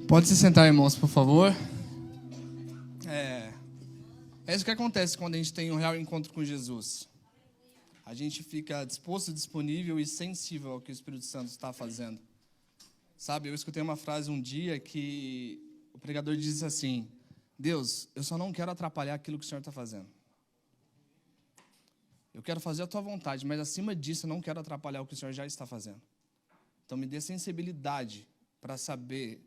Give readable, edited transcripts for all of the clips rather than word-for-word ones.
Pode se sentar, irmãos, por favor. É isso que acontece quando a gente tem um real encontro com Jesus. A gente fica disposto, disponível e sensível ao que o Espírito Santo está fazendo. Sabe, eu escutei uma frase um dia que o pregador disse assim: Deus, eu só não quero atrapalhar aquilo que o Senhor está fazendo. Eu quero fazer a tua vontade, mas acima disso eu não quero atrapalhar o que o Senhor já está fazendo. Então me dê sensibilidade para saber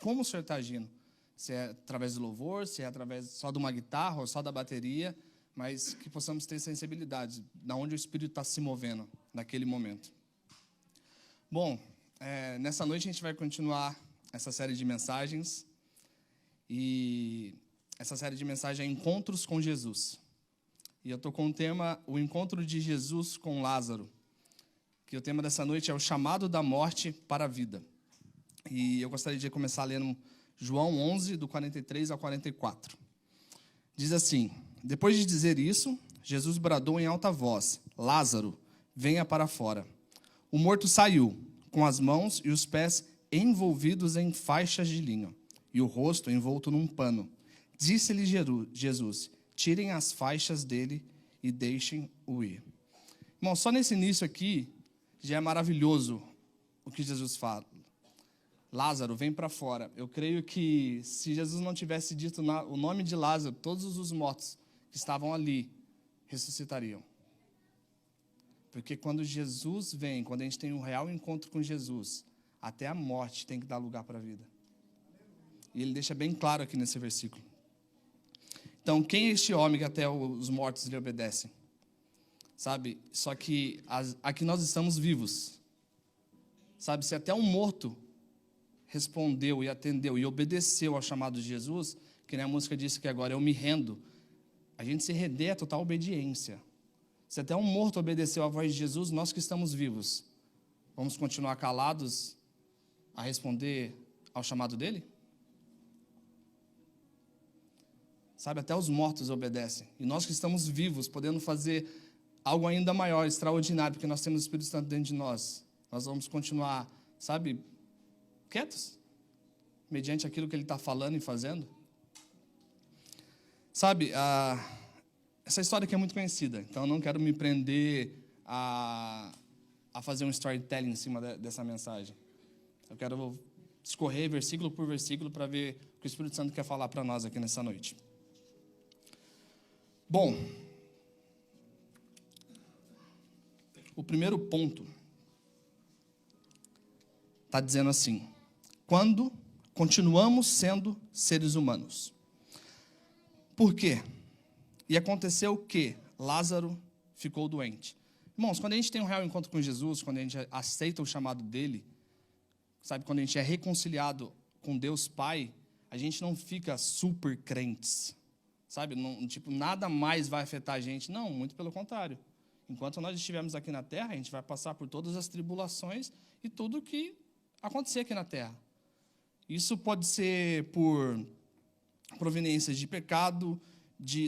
como o Senhor está agindo. Se é através do louvor, se é através só de uma guitarra ou só da bateria, mas que possamos ter sensibilidade de onde o Espírito está se movendo naquele momento. Bom, nessa noite a gente vai continuar essa série de mensagens. E essa série de mensagens é Encontros com Jesus. E eu estou com o tema, o encontro de Jesus com Lázaro. Que o tema dessa noite é o chamado da morte para a vida. E eu gostaria de começar lendo João 11, do 43 ao 44. Diz assim: Depois de dizer isso, Jesus bradou em alta voz: Lázaro, venha para fora. O morto saiu, com as mãos e os pés envolvidos em faixas de linho, e o rosto envolto num pano. Disse-lhe Jesus: tirem as faixas dele e deixem-o ir. Irmão, só nesse início aqui, já é maravilhoso o que Jesus fala. Lázaro, vem para fora. Eu creio que se Jesus não tivesse dito o nome de Lázaro, todos os mortos que estavam ali ressuscitariam. Porque quando Jesus vem, quando a gente tem um real encontro com Jesus, até a morte tem que dar lugar para a vida. E ele deixa bem claro aqui nesse versículo. Então, quem é este homem que até os mortos lhe obedecem? Sabe? Só que aqui nós estamos vivos. Sabe? Se até um morto respondeu e atendeu e obedeceu ao chamado de Jesus, que nem a música disse que agora eu me rendo, a gente se render é total obediência. Se até um morto obedeceu à voz de Jesus, nós que estamos vivos, vamos continuar calados a responder ao chamado dele? Sabe, até os mortos obedecem. E nós que estamos vivos, podendo fazer algo ainda maior, extraordinário, porque nós temos o Espírito Santo dentro de nós, nós vamos continuar, sabe, quietos, mediante aquilo que ele está falando e fazendo. Sabe, essa história aqui é muito conhecida, então eu não quero me prender a fazer um storytelling em cima dessa mensagem. Eu quero escorrer versículo por versículo para ver o que o Espírito Santo quer falar para nós aqui nessa noite. Bom, o primeiro ponto está dizendo assim: quando continuamos sendo seres humanos. Por quê? E aconteceu o quê? Lázaro ficou doente. Irmãos, quando a gente tem um real encontro com Jesus, quando a gente aceita o chamado dele, sabe, quando a gente é reconciliado com Deus Pai, a gente não fica super crentes, sabe, não, tipo, nada mais vai afetar a gente. Não, muito pelo contrário. Enquanto nós estivermos aqui na terra, a gente vai passar por todas as tribulações e tudo o que acontecer aqui na terra. Isso pode ser por proveniências de pecado,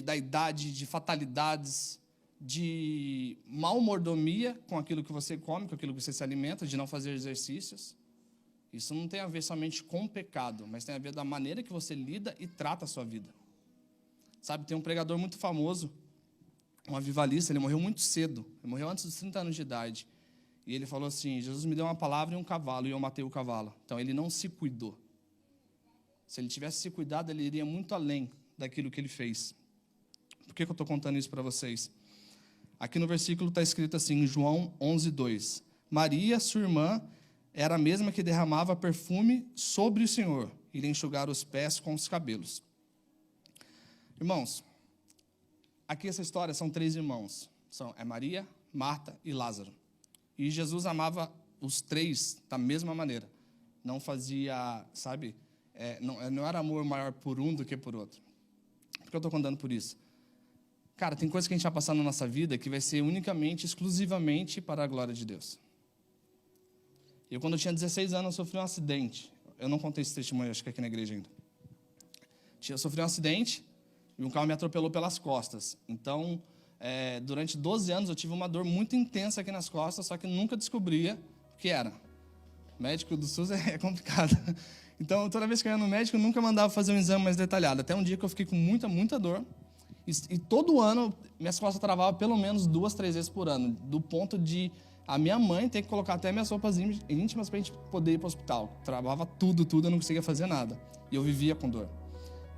da idade, de fatalidades, de mal-mordomia com aquilo que você come, com aquilo que você se alimenta, de não fazer exercícios. Isso não tem a ver somente com o pecado, mas tem a ver da maneira que você lida e trata a sua vida. Sabe, tem um pregador muito famoso, um avivalista, ele morreu muito cedo, ele morreu antes dos 30 anos de idade. E ele falou assim: Jesus me deu uma palavra e um cavalo, e eu matei o cavalo. Então ele não se cuidou. Se ele tivesse se cuidado, ele iria muito além daquilo que ele fez. Por que eu estou contando isso para vocês? Aqui no versículo está escrito assim, em João 11, 2. Maria, sua irmã, era a mesma que derramava perfume sobre o Senhor e lhe enxugar os pés com os cabelos. Irmãos, aqui essa história são 3 irmãos. É Maria, Marta e Lázaro. E Jesus amava os 3 da mesma maneira. Não fazia, sabe, não era amor maior por um do que por outro. Por que eu estou contando por isso? Cara, tem coisas que a gente vai passar na nossa vida que vai ser unicamente, exclusivamente para a glória de Deus. Eu, quando eu tinha 16 anos, eu sofri um acidente. Eu não contei esse testemunho, acho que aqui na igreja ainda. Eu sofri um acidente e um carro me atropelou pelas costas. Então, durante 12 anos, eu tive uma dor muito intensa aqui nas costas, só que nunca descobria o que era. Médico do SUS é complicado. Então, toda vez que eu ia no médico, eu nunca mandava fazer um exame mais detalhado. Até um dia que eu fiquei com muita dor. E todo ano, minhas costas travavam pelo menos 2, 3 vezes por ano. Do ponto de a minha mãe ter que colocar até minhas roupas íntimas para a gente poder ir para o hospital. Travava tudo, eu não conseguia fazer nada. E eu vivia com dor.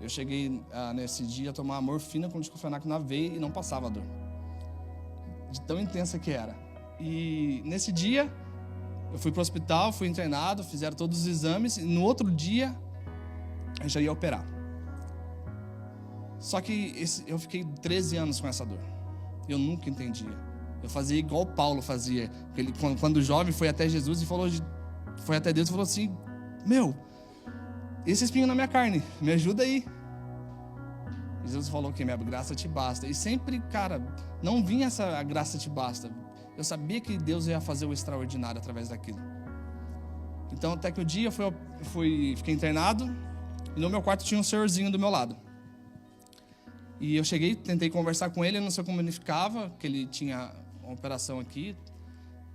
Eu cheguei nesse dia a tomar morfina com diclofenac na veia e não passava a dor. De tão intensa que era. E nesse dia, eu fui para o hospital, fui internado, fizeram todos os exames. E no outro dia, eu já ia operar. Só que eu fiquei 13 anos com essa dor. Eu nunca entendia. Eu fazia igual Paulo fazia. Ele, quando jovem, foi até Jesus e foi até Deus e falou assim: meu, esse espinho na minha carne, me ajuda aí. Jesus falou que minha graça te basta. E sempre, cara, não vinha essa graça te basta. Eu sabia que Deus ia fazer o extraordinário através daquilo. Então, até que o dia fiquei internado e no meu quarto tinha um senhorzinho do meu lado. E eu cheguei, tentei conversar com ele, eu não sei como ele ficava, que ele tinha uma operação aqui.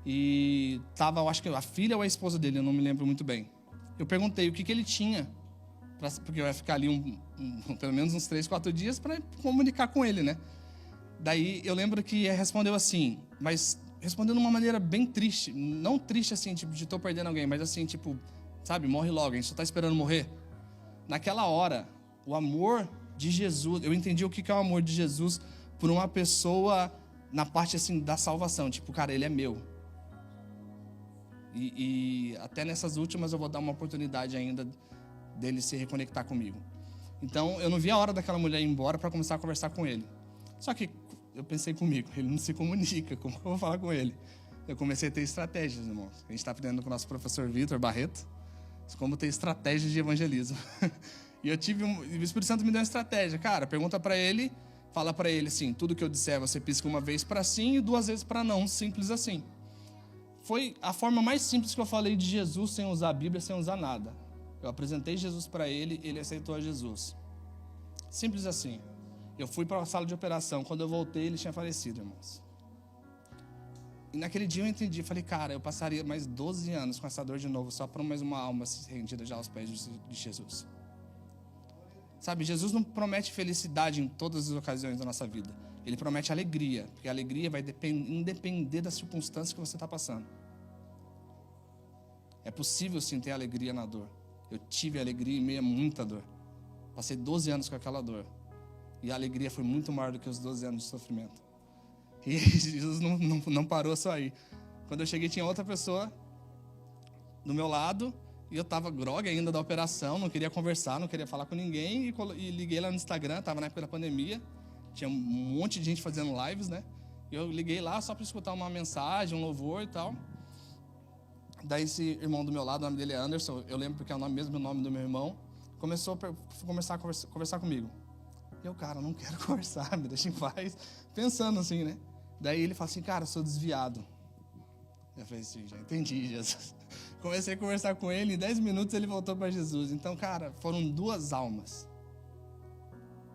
E estava, eu acho que a filha ou a esposa dele, eu não me lembro muito bem. Eu perguntei o que ele tinha, porque eu ia ficar ali pelo menos uns 3, 4 dias para comunicar com ele, né? Daí eu lembro que ele respondeu assim, mas respondeu de uma maneira bem triste. Não triste assim, tipo, de tô perdendo alguém, mas assim, tipo, sabe, morre logo, a gente só tá esperando morrer. Naquela hora, o amor de Jesus, eu entendi o que é o amor de Jesus por uma pessoa na parte assim da salvação, tipo, cara, ele é meu. E até nessas últimas eu vou dar uma oportunidade ainda dele se reconectar comigo. Então eu não vi a hora daquela mulher ir embora para começar a conversar com ele. Só que eu pensei comigo, ele não se comunica, como eu vou falar com ele? Eu comecei a ter estratégias, irmãos. A gente está aprendendo com o nosso professor Vitor Barreto como ter estratégias de evangelismo. E o Espírito Santo me deu uma estratégia. Cara, pergunta para ele, fala para ele assim, tudo que eu disser você pisca uma vez para sim e 2 vezes para não, simples assim. Foi a forma mais simples que eu falei de Jesus sem usar a Bíblia, sem usar nada. Eu apresentei Jesus para ele, ele aceitou a Jesus. Simples assim. Eu fui para a sala de operação, quando eu voltei ele tinha falecido, irmãos. E naquele dia eu entendi, falei, cara, eu passaria mais 12 anos com essa dor de novo, só para mais uma alma rendida já aos pés de Jesus. Sabe, Jesus não promete felicidade em todas as ocasiões da nossa vida. Ele promete alegria, porque a alegria vai independer das circunstâncias que você está passando. É possível sim ter alegria na dor. Eu tive alegria em meio a muita dor. Passei 12 anos com aquela dor. E a alegria foi muito maior do que os 12 anos de sofrimento. E Jesus não parou só aí. Quando eu cheguei tinha outra pessoa do meu lado. E eu estava grogue ainda da operação, não queria conversar, não queria falar com ninguém. E liguei lá no Instagram, estava na época da pandemia. Tinha um monte de gente fazendo lives, né? E eu liguei lá só para escutar uma mensagem, um louvor e tal. Daí esse irmão do meu lado, o nome dele é Anderson, eu lembro porque é o mesmo nome do meu irmão, começou a conversar comigo. E eu, cara, não quero conversar, me deixa em paz. Pensando assim, né? Daí ele fala assim, cara, eu sou desviado. Eu falei assim, já entendi, Jesus. Comecei a conversar com ele, em 10 minutos ele voltou para Jesus. Então, cara, foram 2 almas.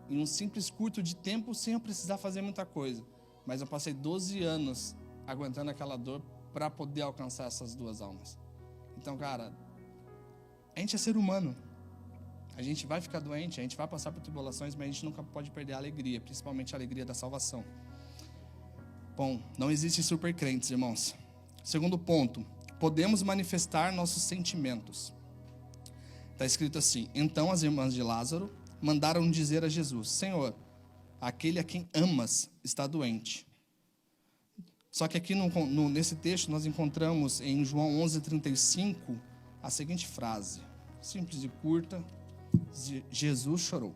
Em um simples curto de tempo, sem eu precisar fazer muita coisa. Mas eu passei 12 anos aguentando aquela dor para poder alcançar essas 2 almas. Então, cara, a gente é ser humano. A gente vai ficar doente, a gente vai passar por tribulações, mas a gente nunca pode perder a alegria, principalmente a alegria da salvação. Bom, não existe super crentes, irmãos. Segundo ponto, podemos manifestar nossos sentimentos. Está escrito assim, então as irmãs de Lázaro mandaram dizer a Jesus, Senhor, aquele a quem amas está doente. Só que aqui nesse texto nós encontramos em João 11:35 a seguinte frase, simples e curta, Jesus chorou.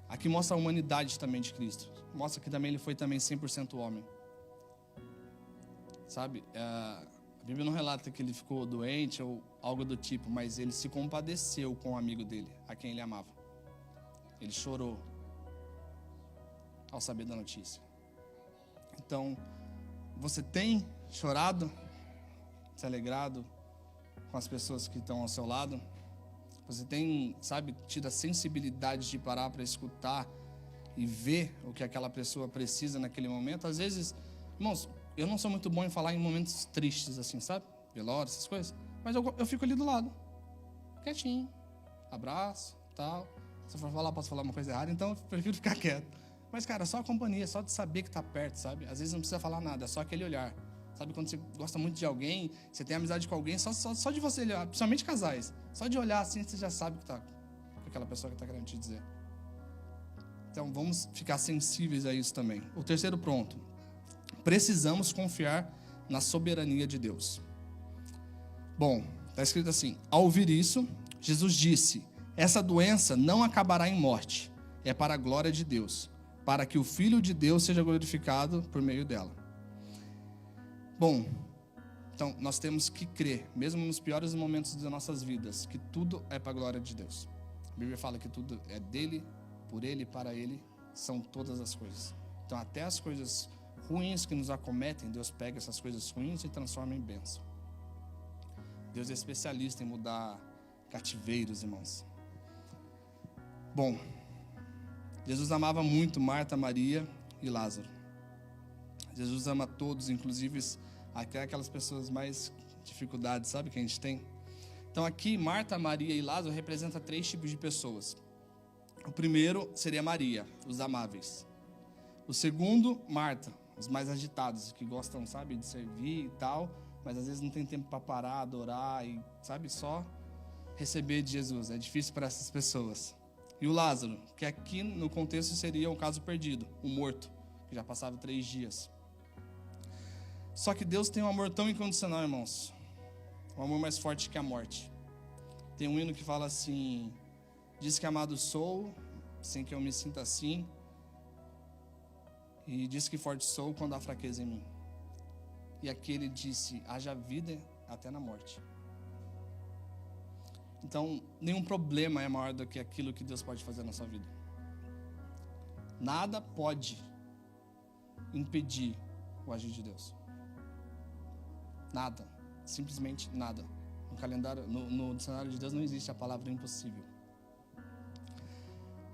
Aqui mostra a humanidade também de Cristo, mostra que também ele foi também 100% homem. Sabe, a Bíblia não relata que ele ficou doente ou algo do tipo, mas ele se compadeceu com o amigo dele, a quem ele amava. Ele chorou ao saber da notícia. Então, você tem chorado, se alegrado com as pessoas que estão ao seu lado? Você tem, sabe, tido a sensibilidade de parar para escutar e ver o que aquela pessoa precisa naquele momento? Às vezes, irmãos, eu não sou muito bom em falar em momentos tristes, assim, sabe? velório, essas coisas. Mas eu fico ali do lado, quietinho, abraço, tal. Se eu for falar, posso falar uma coisa errada, então eu prefiro ficar quieto. Mas, cara, só a companhia, só de saber que tá perto, sabe? Às vezes não precisa falar nada, é só aquele olhar. Sabe quando você gosta muito de alguém, você tem amizade com alguém, só de você olhar, principalmente casais, só de olhar assim, você já sabe que tá com aquela pessoa que tá querendo te dizer. Então, vamos ficar sensíveis a isso também. O terceiro ponto. Precisamos confiar na soberania de Deus. Bom, está escrito assim: ao ouvir isso, Jesus disse: essa doença não acabará em morte, é para a glória de Deus, para que o Filho de Deus seja glorificado por meio dela. Bom, então nós temos que crer, mesmo nos piores momentos das nossas vidas, que tudo é para a glória de Deus. A Bíblia fala que tudo é dele, por ele, para ele, são todas as coisas. Então até as coisas ruins que nos acometem, Deus pega essas coisas ruins e transforma em bênção. Deus é especialista em mudar cativeiros, irmãos. Bom, Jesus amava muito Marta, Maria e Lázaro. Jesus ama todos, inclusive até aquelas pessoas mais dificuldades, sabe, que a gente tem. Então aqui, Marta, Maria e Lázaro representam 3 tipos de pessoas. O primeiro seria Maria, os amáveis. O segundo, Marta, os mais agitados, que gostam, sabe, de servir e tal, mas às vezes não tem tempo para parar, adorar e, sabe, só receber de Jesus. É difícil para essas pessoas. E o Lázaro, que aqui no contexto seria um caso perdido, o morto, que já passava 3 dias. Só que Deus tem um amor tão incondicional, irmãos. Um amor mais forte que a morte. Tem um hino que fala assim: diz que amado sou, sem que eu me sinta assim, e diz que forte sou quando há fraqueza em mim. E aqui ele disse: haja vida até na morte. Então, nenhum problema é maior do que aquilo que Deus pode fazer na sua vida. Nada pode impedir o agir de Deus. Nada. Simplesmente nada. No dicionário de Deus não existe a palavra impossível.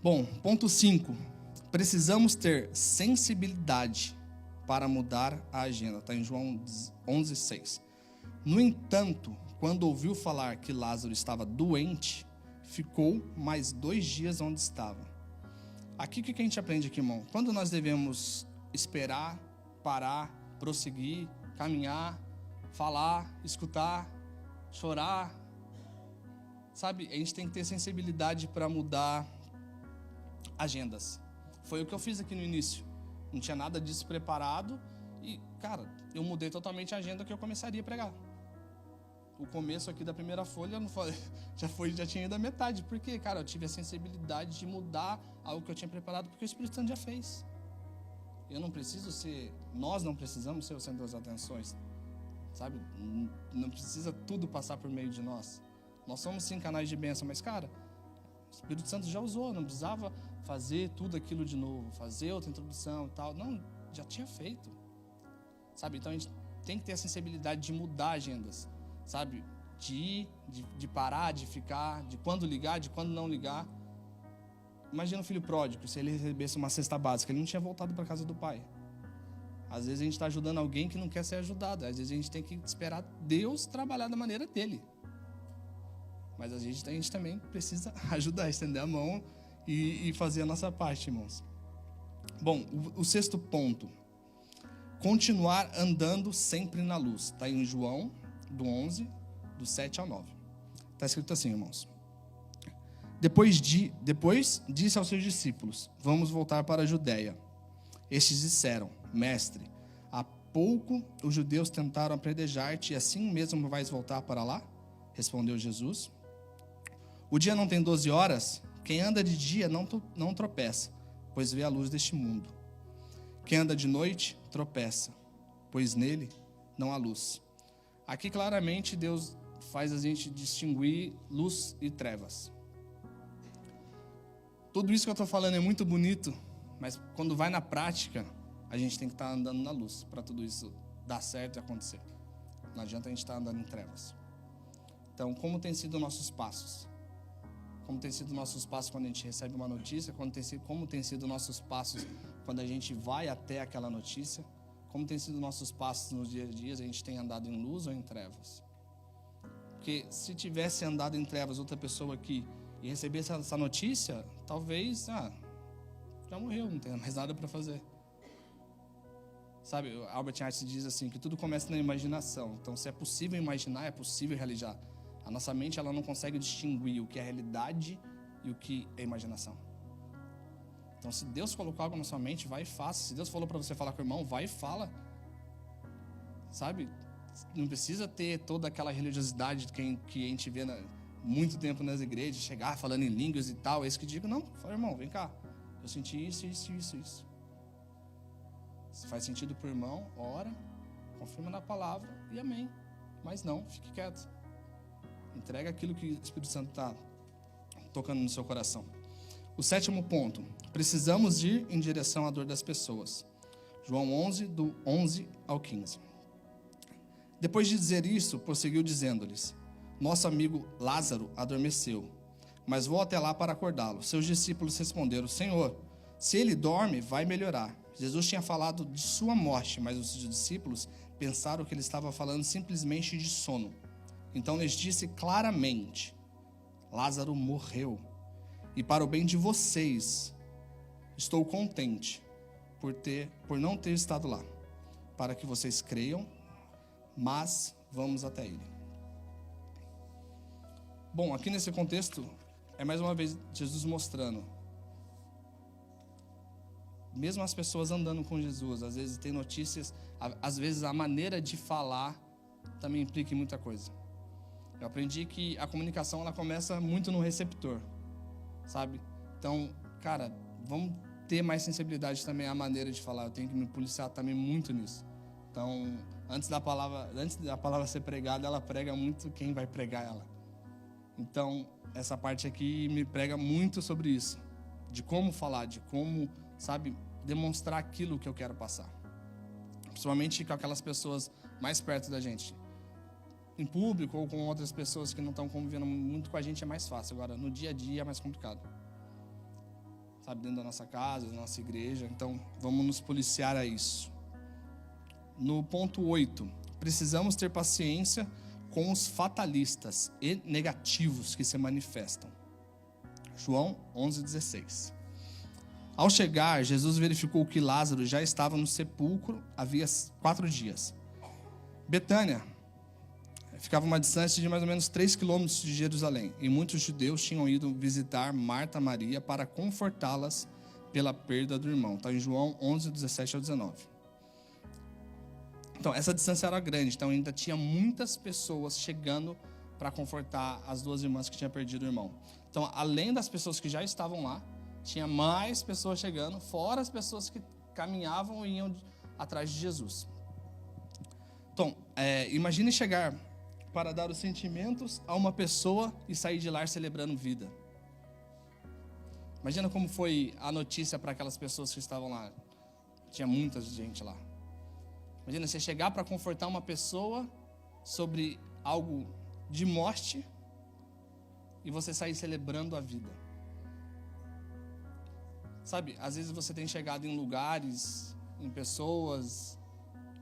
Bom, ponto 5. Precisamos ter sensibilidade para mudar a agenda. Está em João 11:6. No entanto, quando ouviu falar que Lázaro estava doente, ficou mais 2 dias onde estava. Aqui o que a gente aprende aqui, irmão? Quando nós devemos esperar, parar, prosseguir, caminhar, falar, escutar, chorar, sabe? A gente tem que ter sensibilidade para mudar agendas. Foi o que eu fiz aqui no início. Não tinha nada disso preparado e, cara, eu mudei totalmente a agenda que eu começaria a pregar. O começo aqui da primeira folha já tinha ido a metade. Por quê? Cara, eu tive a sensibilidade de mudar algo que eu tinha preparado porque o Espírito Santo já fez. Nós não precisamos ser o centro das atenções, sabe? Não precisa tudo passar por meio de nós. Nós somos sim canais de bênção, mas, cara, o Espírito Santo já usou, não precisava fazer tudo aquilo de novo, fazer outra introdução e tal. Não, já tinha feito, sabe? Então a gente tem que ter a sensibilidade de mudar agendas, sabe? De ir, de parar, de ficar, de quando ligar, de quando não ligar. Imagina um filho pródigo, se ele recebesse uma cesta básica, ele não tinha voltado para a casa do pai. Às vezes a gente está ajudando alguém que não quer ser ajudado. Às vezes a gente tem que esperar Deus trabalhar da maneira dele. Mas a gente também precisa ajudar, estender a mão e fazer a nossa parte, irmãos. Bom, o 6º ponto. Continuar andando sempre na luz. Está em João, do 11, do 7 ao 9. Está escrito assim, irmãos. Depois disse aos seus discípulos: vamos voltar para a Judéia. Estes disseram: mestre, há pouco os judeus tentaram apedrejar-te e assim mesmo vais voltar para lá? Respondeu Jesus: o dia não tem 12 horas? Quem anda de dia não tropeça, pois vê a luz deste mundo. Quem anda de noite tropeça, pois nele não há luz. Aqui claramente Deus faz a gente distinguir luz e trevas. Tudo isso que eu estou falando é muito bonito, mas quando vai na prática, a gente tem que estar andando na luz para tudo isso dar certo e acontecer. Não adianta a gente estar andando em trevas. Então, como tem sido nossos passos? Como tem sido nossos passos quando a gente recebe uma notícia? Como tem sido nossos passos quando a gente vai até aquela notícia? Como tem sido nossos passos nos dias a dia? A gente tem andado em luz ou em trevas? Porque se tivesse andado em trevas outra pessoa aqui e recebesse essa notícia, talvez, já morreu, não tem mais nada para fazer. Sabe, Albert Einstein diz assim, que tudo começa na imaginação. Então, se é possível imaginar, é possível realizar. A nossa mente, ela não consegue distinguir o que é realidade e o que é imaginação. Então, se Deus colocou algo na sua mente, vai e faça. Se Deus falou para você falar com o irmão, vai e fala. Sabe? Não precisa ter toda aquela religiosidade que a gente vê muito tempo nas igrejas, chegar falando em línguas e tal. É isso que eu digo, não. Fala, irmão, vem cá. Eu senti isso. Se faz sentido para o irmão, ora, confirma na palavra e amém. Mas não, fique quieto. Entrega aquilo que o Espírito Santo está tocando no seu coração. O 7º ponto. Precisamos ir em direção à dor das pessoas. João 11, do 11 ao 15. Depois de dizer isso, prosseguiu dizendo-lhes: Nosso amigo Lázaro adormeceu, mas vou até lá para acordá-lo. Seus discípulos responderam: Senhor, se ele dorme, vai melhorar. Jesus tinha falado de sua morte, mas os discípulos pensaram que ele estava falando simplesmente de sono. Então lhes disse claramente: Lázaro morreu, e para o bem de vocês, estou contente por não ter estado lá, para que vocês creiam, mas vamos até ele. Bom, aqui nesse contexto, é mais uma vez Jesus mostrando, mesmo as pessoas andando com Jesus, às vezes tem notícias, às vezes a maneira de falar também implica em muita coisa. Eu aprendi que a comunicação, ela começa muito no receptor, sabe? Então, cara, vamos ter mais sensibilidade também à maneira de falar. Eu tenho que me policiar também muito nisso. Então, antes da palavra ser pregada, ela prega muito quem vai pregar ela. Então, essa parte aqui me prega muito sobre isso, de como falar, de como, sabe, demonstrar aquilo que eu quero passar. Principalmente com aquelas pessoas mais perto da gente. Em público ou com outras pessoas que não estão convivendo muito com a gente é mais fácil. Agora, no dia a dia é mais complicado. Sabe, dentro da nossa casa, da nossa igreja. Então, vamos nos policiar a isso. No ponto 8, precisamos ter paciência com os fatalistas e negativos que se manifestam. João 11:16. Ao chegar, Jesus verificou que Lázaro já estava no sepulcro havia 4 dias. Betânia ficava uma distância de mais ou menos 3 quilômetros de Jerusalém, e muitos judeus tinham ido visitar Marta e Maria para confortá-las pela perda do irmão. Está em João 11:17 ao 19. Então, essa distância era grande, então ainda tinha muitas pessoas chegando para confortar as 2 irmãs que tinham perdido o irmão. Então, além das pessoas que já estavam lá, tinha mais pessoas chegando, fora as pessoas que caminhavam e iam atrás de Jesus. Então, imagine chegar para dar os sentimentos a uma pessoa e sair de lá celebrando vida. Imagina como foi a notícia para aquelas pessoas que estavam lá. Tinha muita gente lá. Imagina você chegar para confortar uma pessoa sobre algo de morte e você sair celebrando a vida. Sabe, às vezes você tem chegado em lugares, em pessoas,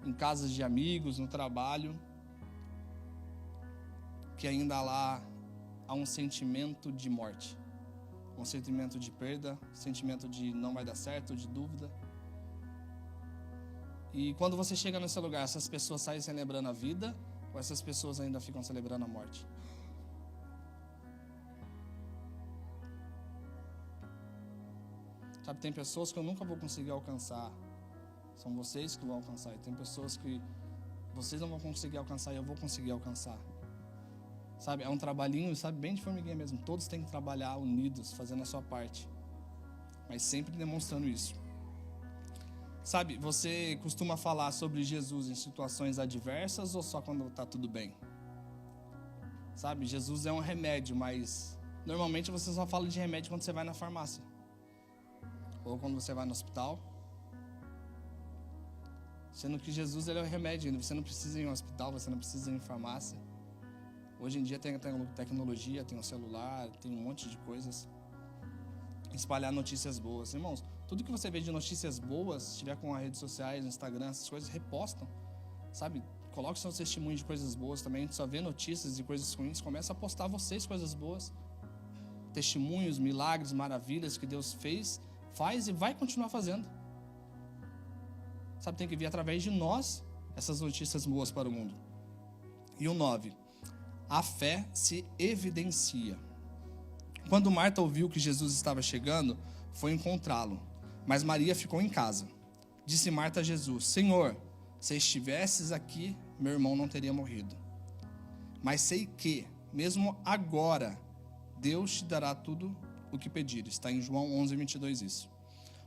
em casas de amigos, no trabalho, que ainda lá há um sentimento de morte, um sentimento de perda, um sentimento de não vai dar certo, de dúvida. E quando você chega nesse lugar, essas pessoas saem celebrando a vida ou essas pessoas ainda ficam celebrando a morte? Sabe, tem pessoas que eu nunca vou conseguir alcançar. São vocês que vão alcançar. E tem pessoas que vocês não vão conseguir alcançar e eu vou conseguir alcançar. Sabe, é um trabalhinho, sabe, bem de formiguinha mesmo. Todos têm que trabalhar unidos, fazendo a sua parte. Mas sempre demonstrando isso. Sabe, você costuma falar sobre Jesus em situações adversas ou só quando está tudo bem? Sabe, Jesus é um remédio, mas normalmente você só fala de remédio quando você vai na farmácia. Ou quando você vai no hospital. Sendo que Jesus, ele é o remédio. Você não precisa ir em um hospital, você não precisa ir em farmácia. Hoje em dia tem tecnologia, tem um celular, tem um monte de coisas. Espalhar notícias boas. Irmãos, tudo que você vê de notícias boas, se tiver com as redes sociais, Instagram, essas coisas, repostam. Sabe? coloque seus testemunhos de coisas boas também. A gente só vê notícias de coisas ruins. Começa a postar vocês coisas boas. Testemunhos, milagres, maravilhas que Deus fez, faz e vai continuar fazendo. Sabe, tem que vir através de nós essas notícias boas para o mundo. E o 9. A fé se evidencia. Quando Marta ouviu que Jesus estava chegando, foi encontrá-lo. Mas Maria ficou em casa. Disse Marta a Jesus: Senhor, se estivesses aqui, meu irmão não teria morrido. Mas sei que, mesmo agora, Deus te dará tudo o que pedires. Está em João 11:22 isso.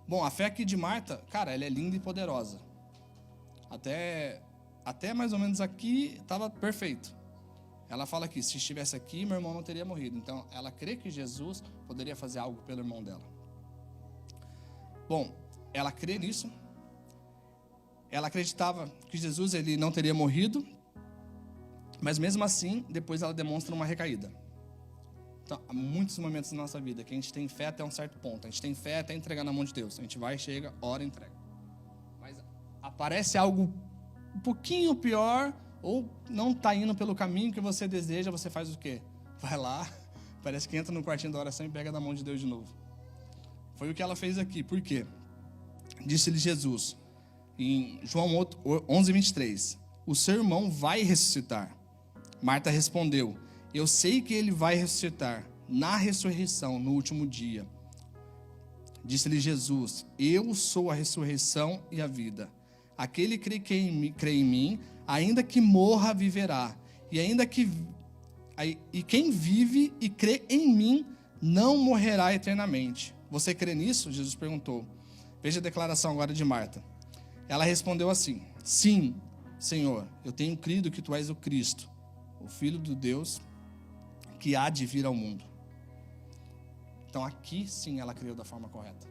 Bom, a fé aqui de Marta, cara, ela é linda e poderosa. Até mais ou menos aqui estava perfeito. Ela fala que se estivesse aqui, meu irmão não teria morrido. Então, ela crê que Jesus poderia fazer algo pelo irmão dela. Bom, ela crê nisso. Ela acreditava que Jesus ele não teria morrido. Mas mesmo assim, depois ela demonstra uma recaída. Então, há muitos momentos na nossa vida que a gente tem fé até um certo ponto. A gente tem fé até entregar na mão de Deus. A gente vai, chega, ora, entrega. Mas aparece algo um pouquinho pior, ou não está indo pelo caminho que você deseja, você faz o quê? Vai lá, parece que entra no quartinho da oração e pega na mão de Deus de novo. Foi o que ela fez aqui. Por quê? Disse-lhe Jesus, em João 11:23, o seu irmão vai ressuscitar. Marta respondeu: eu sei que ele vai ressuscitar na ressurreição, no último dia. Disse-lhe Jesus: eu sou a ressurreição e a vida. Aquele que crê em mim, ainda que morra, viverá. E quem vive e crê em mim, não morrerá eternamente. Você crê nisso? Jesus perguntou. Veja a declaração agora de Marta. Ela respondeu assim: sim, Senhor, eu tenho crido que tu és o Cristo, o Filho do Deus, que há de vir ao mundo. Então aqui sim ela creu da forma correta.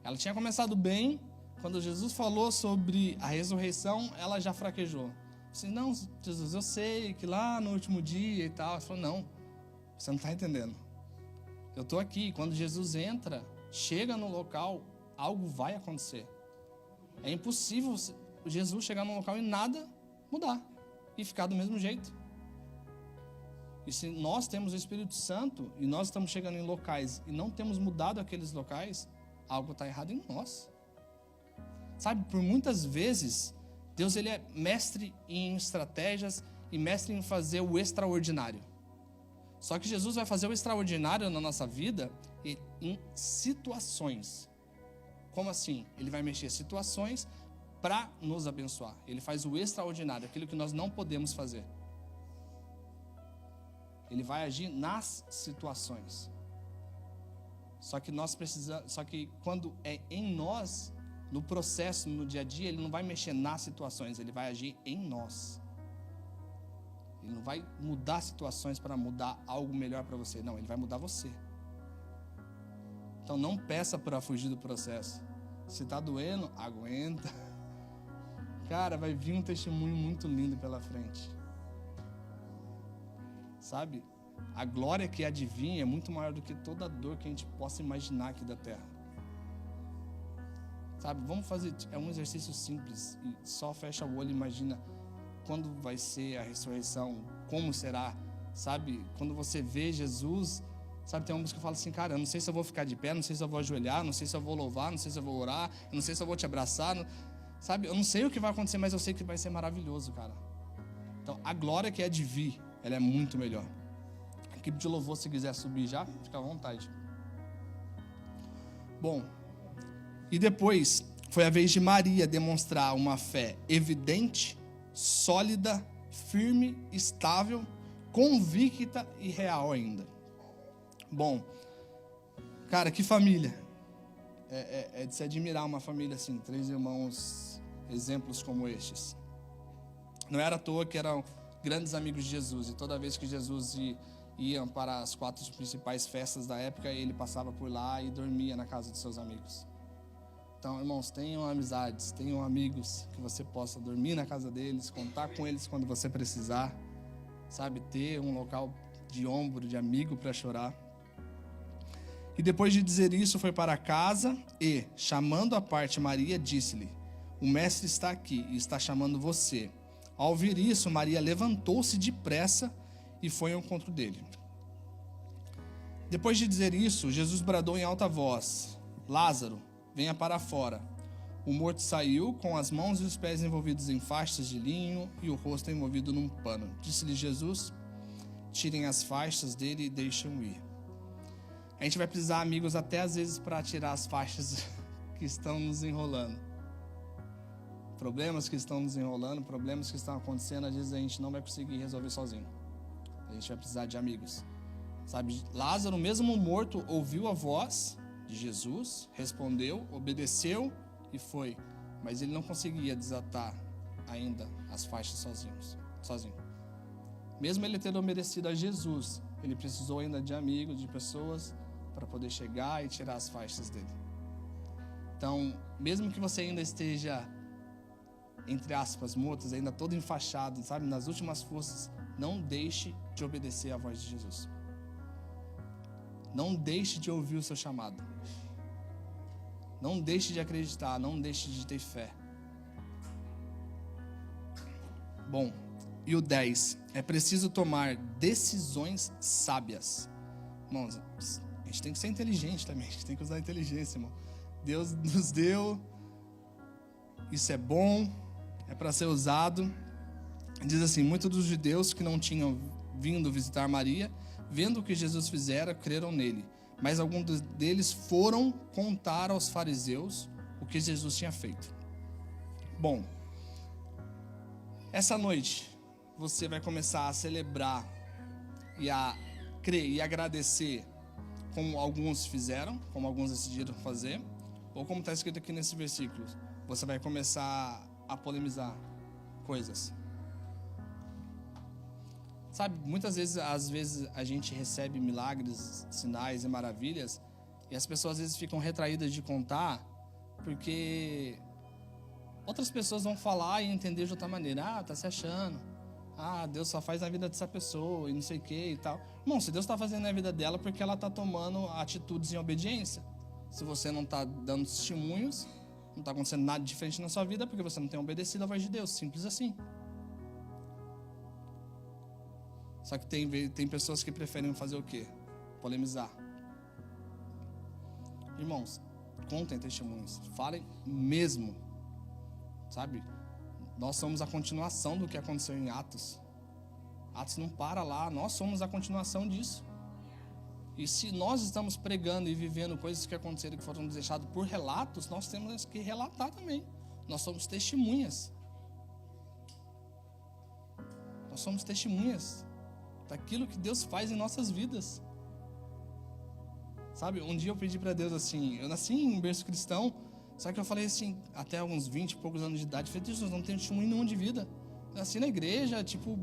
Ela tinha começado bem. Quando Jesus falou sobre a ressurreição, ela já fraquejou. Disse: não, Jesus, eu sei que lá no último dia e tal. Ela falou: não, você não está entendendo. Eu estou aqui. Quando Jesus entra, chega no local, algo vai acontecer. É impossível Jesus chegar num local e nada mudar e ficar do mesmo jeito. E se nós temos o Espírito Santo e nós estamos chegando em locais e não temos mudado aqueles locais, algo está errado em nós. Sabe, por muitas vezes, Deus ele é mestre em estratégias e mestre em fazer o extraordinário. Só que Jesus vai fazer o extraordinário na nossa vida em situações. Como assim? Ele vai mexer situações para nos abençoar. Ele faz o extraordinário, aquilo que nós não podemos fazer. Ele vai agir nas situações. Só que quando é em nós, no processo, no dia a dia, ele não vai mexer nas situações, ele vai agir em nós. Ele não vai mudar situações para mudar algo melhor para você. Não, ele vai mudar você. Então não peça para fugir do processo. Se está doendo, aguenta. Cara, vai vir um testemunho muito lindo pela frente. Sabe? A glória que adivinha é muito maior do que toda dor que a gente possa imaginar aqui da terra. Sabe? Vamos fazer, é um exercício simples. E só fecha o olho e imagina quando vai ser a ressurreição, como será. Sabe? Quando você vê Jesus, sabe? Tem uma música que fala assim: cara, eu não sei se eu vou ficar de pé, não sei se eu vou ajoelhar, não sei se eu vou louvar, não sei se eu vou orar, eu não sei se eu vou te abraçar. Sabe? Eu não sei o que vai acontecer, mas eu sei que vai ser maravilhoso, cara. Então, a glória que é de vir, ela é muito melhor. A equipe de louvor, se quiser subir já, fica à vontade. Bom, e depois foi a vez de Maria demonstrar uma fé evidente, sólida, firme, estável, convicta e real ainda. Bom, cara, que família. É de se admirar uma família assim, 3 irmãos, exemplos como estes. Não era à toa que eram grandes amigos de Jesus, e toda vez que Jesus ia para as 4 principais festas da época, ele passava por lá e dormia na casa de seus amigos. Então, irmãos, tenham amizades, tenham amigos que você possa dormir na casa deles, contar com eles quando você precisar, sabe, ter um local de ombro, de amigo para chorar. E depois de dizer isso, foi para casa e, chamando à parte Maria, disse-lhe: o mestre está aqui e está chamando você. Ao ouvir isso, Maria levantou-se depressa e foi ao encontro dele. Depois de dizer isso, Jesus bradou em alta voz: Lázaro, venha para fora. O morto saiu, com as mãos e os pés envolvidos em faixas de linho e o rosto envolvido num pano. Disse-lhe Jesus: tirem as faixas dele e deixem-o ir. A gente vai precisar, amigos, até às vezes para tirar as faixas que estão nos enrolando. Problemas que estão nos enrolando, problemas que estão acontecendo, às vezes a gente não vai conseguir resolver sozinho. A gente vai precisar de amigos. Sabe, Lázaro, mesmo morto, ouviu a voz de Jesus, respondeu, obedeceu e foi. Mas ele não conseguia desatar ainda as faixas sozinho. Mesmo ele tendo obedecido a Jesus, ele precisou ainda de amigos, de pessoas, para poder chegar e tirar as faixas dele. Então, mesmo que você ainda esteja, entre aspas, mortos, ainda todo enfaixado, sabe, nas últimas forças, não deixe de obedecer à voz de Jesus. Não deixe de ouvir o seu chamado. Não deixe de acreditar, não deixe de ter fé. Bom, e o 10, é preciso tomar decisões sábias. Irmãos, a gente tem que ser inteligente também, a gente tem que usar a inteligência, irmão. Deus nos deu, isso é bom, é para ser usado. Diz assim: muitos dos judeus que não tinham vindo visitar Maria, vendo o que Jesus fizera, creram nele. Mas alguns deles foram contar aos fariseus o que Jesus tinha feito. Bom, essa noite você vai começar a celebrar e a crer e agradecer como alguns fizeram, como alguns decidiram fazer, ou como está escrito aqui nesse versículo, você vai começar a polemizar coisas. Sabe, muitas vezes, às vezes a gente recebe milagres, sinais e maravilhas e as pessoas às vezes ficam retraídas de contar porque outras pessoas vão falar e entender de outra maneira. Ah, tá se achando. Ah, Deus só faz na vida dessa pessoa e não sei o que e tal. Irmão, se Deus está fazendo na vida dela, porque ela está tomando atitudes em obediência. Se você não está dando testemunhos, não está acontecendo nada diferente na sua vida, porque você não tem obedecido à voz de Deus. Simples assim. Só que tem pessoas que preferem fazer o quê? Polemizar. Irmãos, contem testemunhos. Falem mesmo. Sabe? Nós somos a continuação do que aconteceu em Atos. Atos não para lá. Nós somos a continuação disso. E se nós estamos pregando e vivendo coisas que aconteceram, que foram deixadas por relatos, nós temos que relatar também. Nós somos testemunhas. Nós somos testemunhas daquilo que Deus faz em nossas vidas. Sabe, um dia eu pedi para Deus assim, eu nasci em berço cristão, só que eu falei assim, até uns 20 e poucos anos de idade, eu falei: Deus, não tenho testemunho nenhum de vida. Eu nasci na igreja, tipo,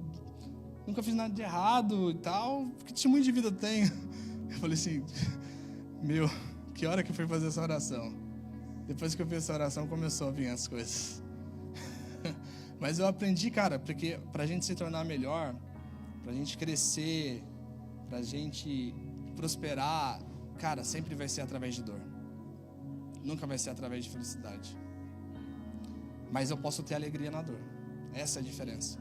nunca fiz nada de errado e tal, que testemunho de vida eu tenho? Eu falei assim, meu, que hora que eu fui fazer essa oração? Depois que eu fiz essa oração, começou a vir as coisas. Mas eu aprendi, cara, porque pra gente se tornar melhor, pra gente crescer, pra gente prosperar, cara, sempre vai ser através de dor. Nunca vai ser através de felicidade. Mas eu posso ter alegria na dor. Essa é a diferença.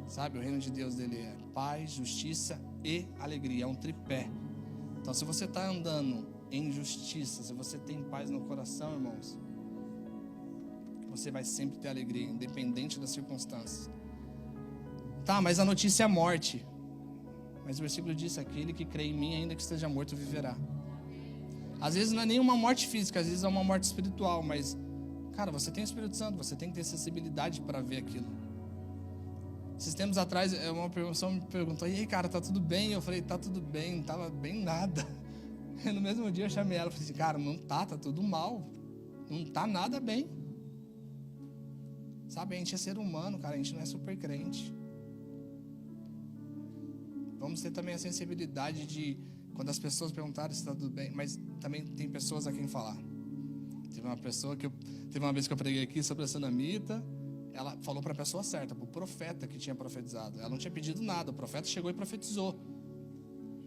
Sabe, o reino de Deus dele é paz, justiça e alegria. É um tripé. Então, se você está andando em justiça, se você tem paz no coração, irmãos, você vai sempre ter alegria, independente das circunstâncias. Tá, mas a notícia é a morte. Mas o versículo diz: aquele que crê em mim, ainda que esteja morto, viverá. Às vezes não é nenhuma morte física, às vezes é uma morte espiritual. Mas, cara, você tem o Espírito Santo, você tem que ter sensibilidade para ver aquilo. Esses tempos atrás, uma pessoa me perguntou: e aí, cara, tá tudo bem? Eu falei: tá tudo bem, não tava bem nada. E no mesmo dia eu chamei ela e falei assim: cara, não tá tudo mal. Não tá nada bem. Sabe, a gente é ser humano, cara, a gente não é super crente. Vamos ter também a sensibilidade de, quando as pessoas perguntarem se está tudo bem, mas também tem pessoas a quem falar. Teve uma vez que eu preguei aqui sobre a Sunamita, ela falou para a pessoa certa, para o profeta que tinha profetizado. Ela não tinha pedido nada, o profeta chegou e profetizou.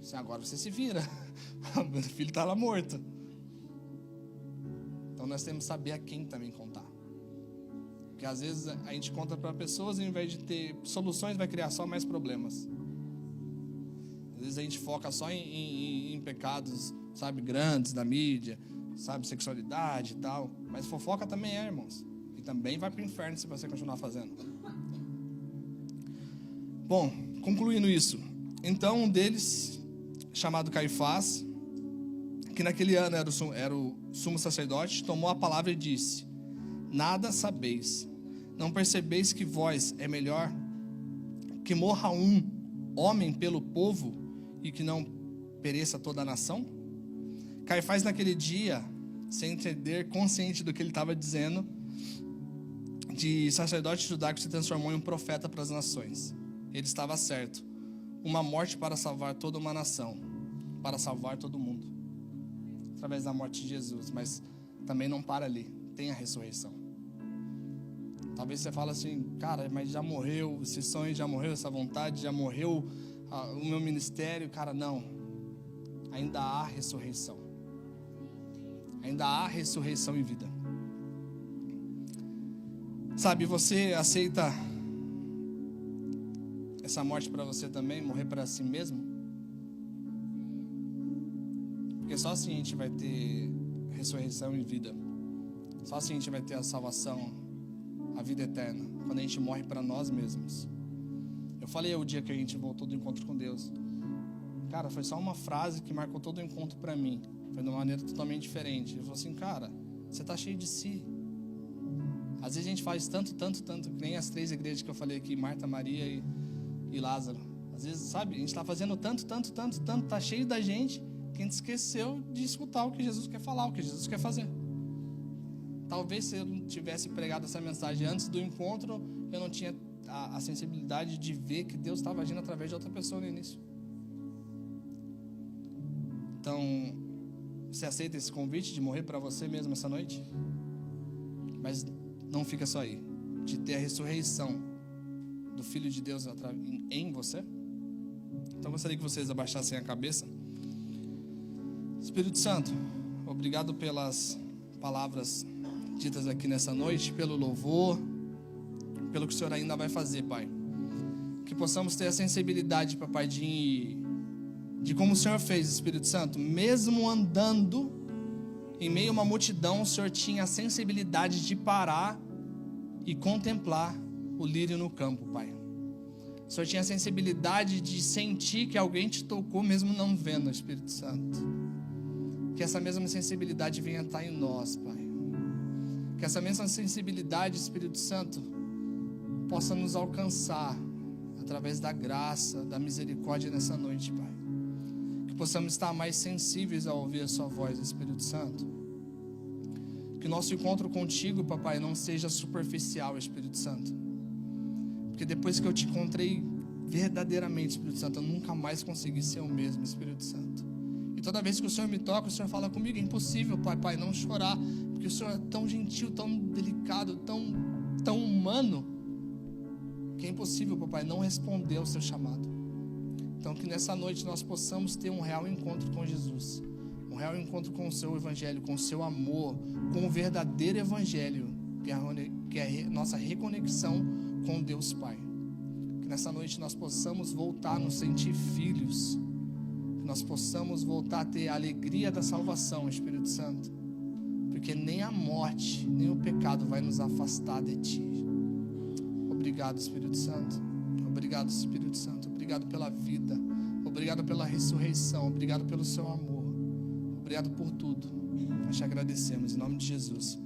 Disse: agora você se vira, meu filho está lá morto. Então nós temos que saber a quem também contar. Porque às vezes a gente conta para pessoas e, ao invés de ter soluções, vai criar só mais problemas. Às vezes a gente foca só em pecados, sabe, grandes da mídia, sabe, sexualidade e tal. Mas fofoca também é, irmãos. E também vai para o inferno se você continuar fazendo. Bom, concluindo isso. Então, um deles, chamado Caifás, que naquele ano era o sumo sacerdote, tomou a palavra e disse: nada sabeis, não percebeis que vós é melhor que morra um homem pelo povo e que não pereça toda a nação? Caifás naquele dia, sem entender, consciente do que ele estava dizendo, de sacerdote judaico se transformou em um profeta para as nações. Ele estava certo. Uma morte para salvar toda uma nação, para salvar todo mundo, através da morte de Jesus. Mas também não para ali, tem a ressurreição. Talvez você fale assim: cara, mas já morreu esse sonho, já morreu essa vontade, já morreu o meu ministério. Cara, não. Ainda há ressurreição. Ainda há ressurreição em vida. Sabe, você aceita essa morte para você também, morrer para si mesmo? Porque só assim a gente vai ter ressurreição em vida. Só assim a gente vai ter a salvação, a vida eterna, quando a gente morre para nós mesmos. Eu falei o dia que a gente voltou do encontro com Deus. Cara, foi só uma frase que marcou todo o encontro para mim. Foi de uma maneira totalmente diferente. Ele falou assim: cara, você tá cheio de si. Às vezes a gente faz tanto, que nem as 3 igrejas que eu falei aqui, Marta, Maria e Lázaro. Às vezes, sabe, a gente está fazendo tanto, tá cheio da gente, que a gente esqueceu de escutar o que Jesus quer falar, o que Jesus quer fazer. Talvez se eu não tivesse pregado essa mensagem antes do encontro, eu não tinha a sensibilidade de ver que Deus estava agindo através de outra pessoa no início. Então, você aceita esse convite de morrer para você mesmo essa noite? Mas não fica só aí. De ter a ressurreição do Filho de Deus em você. Então, eu gostaria que vocês abaixassem a cabeça. Espírito Santo, obrigado pelas palavras ditas aqui nessa noite, pelo louvor, pelo que o Senhor ainda vai fazer, Pai. Que possamos ter a sensibilidade, Papai, de como o Senhor fez, Espírito Santo. Mesmo andando em meio a uma multidão, o Senhor tinha a sensibilidade de parar e contemplar o lírio no campo, Pai. O Senhor tinha a sensibilidade de sentir que alguém te tocou, mesmo não vendo, Espírito Santo. Que essa mesma sensibilidade venha estar em nós, Pai. Que essa mesma sensibilidade, Espírito Santo, possa nos alcançar através da graça, da misericórdia nessa noite, Pai. Que possamos estar mais sensíveis ao ouvir a sua voz, Espírito Santo. Que o nosso encontro contigo, Papai, não seja superficial, Espírito Santo. Porque depois que eu te encontrei verdadeiramente, Espírito Santo, eu nunca mais consegui ser o mesmo, Espírito Santo. E toda vez que o Senhor me toca, o Senhor fala comigo: é impossível, Pai, não chorar, porque o Senhor é tão gentil, tão delicado, tão humano, que é impossível, Papai, não responder ao seu chamado. Então, que nessa noite nós possamos ter um real encontro com Jesus, um real encontro com o seu evangelho, com o seu amor, com o verdadeiro evangelho, que é a nossa reconexão com Deus Pai. Que nessa noite nós possamos voltar a nos sentir filhos, que nós possamos voltar a ter a alegria da salvação, Espírito Santo, porque nem a morte, nem o pecado vai nos afastar de Ti. Obrigado, Espírito Santo. Obrigado, Espírito Santo. Obrigado pela vida. Obrigado pela ressurreição. Obrigado pelo seu amor. Obrigado por tudo. Nós te agradecemos em nome de Jesus.